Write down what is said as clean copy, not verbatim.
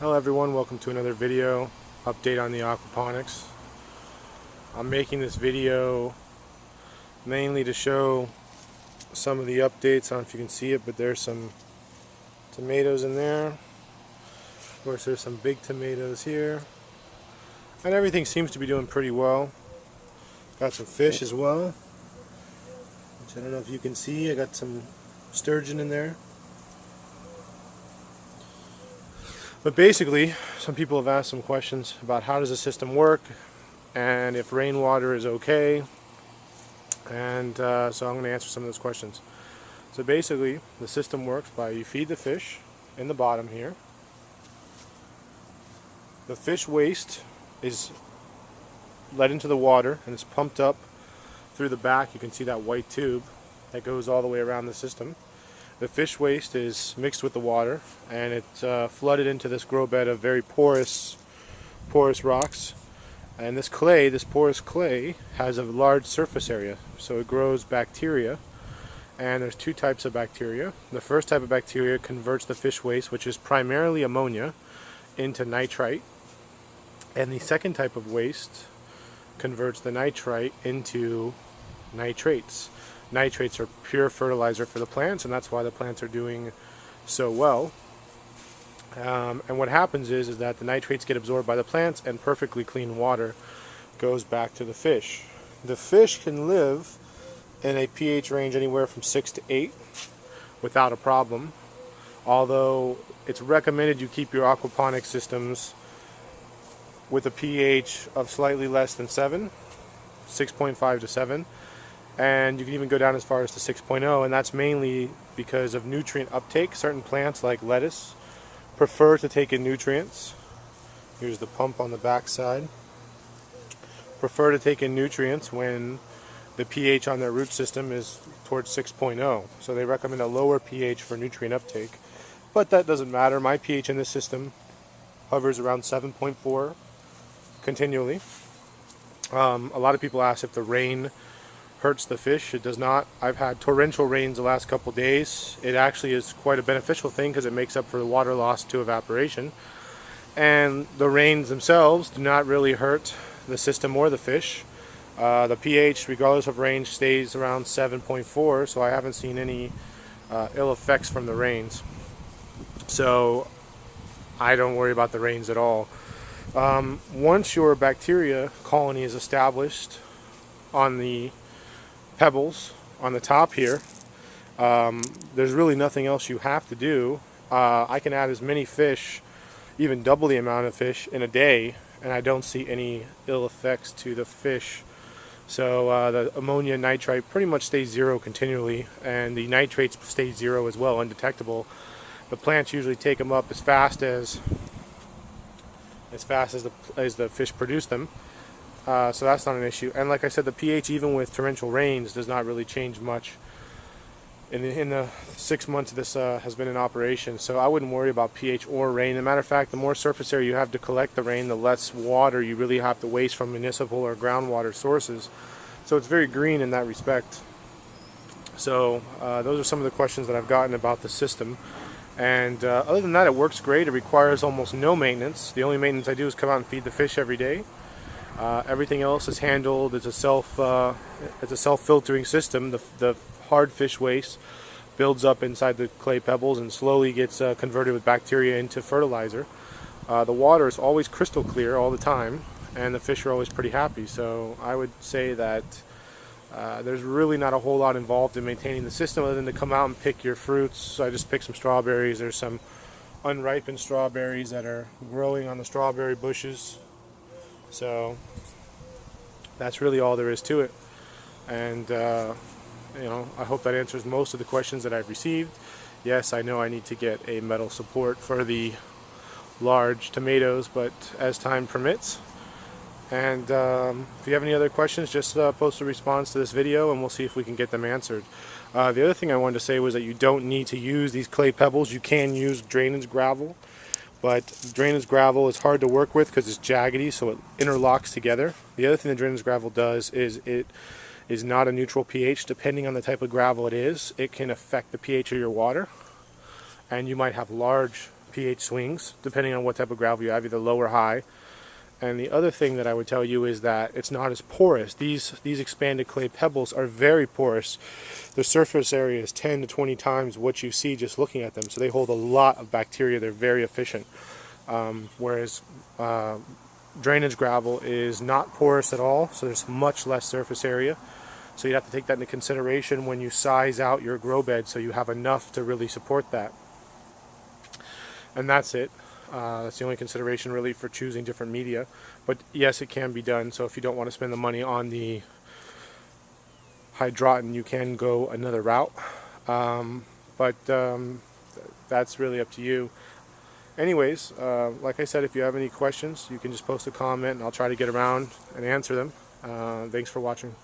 Hello everyone, welcome to another video update on the aquaponics. I'm making this video mainly to show some of the updates. I don't know if you can see it, but there's some tomatoes in there. Of course there's some big tomatoes here. And everything seems to be doing pretty well. Got some fish as well, which I don't know if you can see. I got some sturgeon in there. But basically, some people have asked some questions about how does the system work and if rainwater is okay. And so I'm going to answer some of those questions. So basically, the system works by you feed the fish in the bottom here. The fish waste is let into the water and it's pumped up through the back. You can see that white tube that goes all the way around the system. The fish waste is mixed with the water and it's flooded into this grow bed of very porous rocks. And this clay, this porous clay, has a large surface area, so it grows bacteria. And there's two types of bacteria. The first type of bacteria converts the fish waste, which is primarily ammonia, into nitrite. And the second type of waste converts the nitrite into nitrates. Nitrates are pure fertilizer for the plants, and that's why the plants are doing so well. And what happens is that the nitrates get absorbed by the plants and perfectly clean water goes back to the fish. The fish can live in a pH range anywhere from 6 to 8 without a problem, although it's recommended you keep your aquaponic systems with a pH of slightly less than 7, 6.5 to 7. And you can even go down as far as to 6.0, and that's mainly because of nutrient uptake. Certain plants like lettuce prefer to take in nutrients. Here's the pump on the back side. Prefer to take in nutrients when the pH on their root system is towards 6.0. So they recommend a lower pH for nutrient uptake. But that doesn't matter. My pH in this system hovers around 7.4 continually. A lot of people ask if the rain hurts the fish. It does not. I've had torrential rains the last couple days. It actually is quite a beneficial thing because it makes up for the water loss to evaporation. And the rains themselves do not really hurt the system or the fish. The pH, regardless of range, stays around 7.4, so I haven't seen any ill effects from the rains. So I don't worry about the rains at all. Once your bacteria colony is established on the pebbles on the top here, there's really nothing else you have to do. I can add as many fish, even double the amount of fish in a day, and I don't see any ill effects to the fish. So the ammonia and nitrite pretty much stays zero continually, and the nitrates stay zero as well, undetectable. The plants usually take them up as fast as the fish produce them. So that's not an issue. And like I said, the pH, even with torrential rains, does not really change much in the 6 months this has been in operation. So I wouldn't worry about pH or rain. As a matter of fact, the more surface area you have to collect the rain, the less water you really have to waste from municipal or groundwater sources. So it's very green in that respect. So those are some of the questions that I've gotten about the system. And other than that, it works great. It requires almost no maintenance. The only maintenance I do is come out and feed the fish every day. Everything else is handled. It's a self-filtering system. The hard fish waste builds up inside the clay pebbles and slowly gets converted with bacteria into fertilizer. The water is always crystal clear all the time, and the fish are always pretty happy. So I would say that there's really not a whole lot involved in maintaining the system other than to come out and pick your fruits. So I just picked some strawberries. There's some unripened strawberries that are growing on the strawberry bushes. So that's really all there is to it. And I hope that answers most of the questions that I've received. Yes, I know I need to get a metal support for the large tomatoes, but as time permits. And if you have any other questions, just post a response to this video and we'll see if we can get them answered. The other thing I wanted to say was that you don't need to use these clay pebbles. You can use drainage gravel, but drainage gravel is hard to work with because it's jaggedy, so it interlocks together. The other thing that drainage gravel does is it is not a neutral pH. Depending on the type of gravel it is, it can affect the pH of your water, and you might have large pH swings depending on what type of gravel you have, either low or high. And the other thing that I would tell you is that it's not as porous. These expanded clay pebbles are very porous. The surface area is 10 to 20 times what you see just looking at them. So they hold a lot of bacteria. They're very efficient. Whereas drainage gravel is not porous at all, so there's much less surface area. So you have to take that into consideration when you size out your grow bed, so you have enough to really support that. And that's it. That's the only consideration really for choosing different media. But yes, it can be done. So if you don't want to spend the money on the hydroton, you can go another route. That's really up to you. Anyways, like I said, if you have any questions, you can just post a comment and I'll try to get around and answer them. Thanks for watching.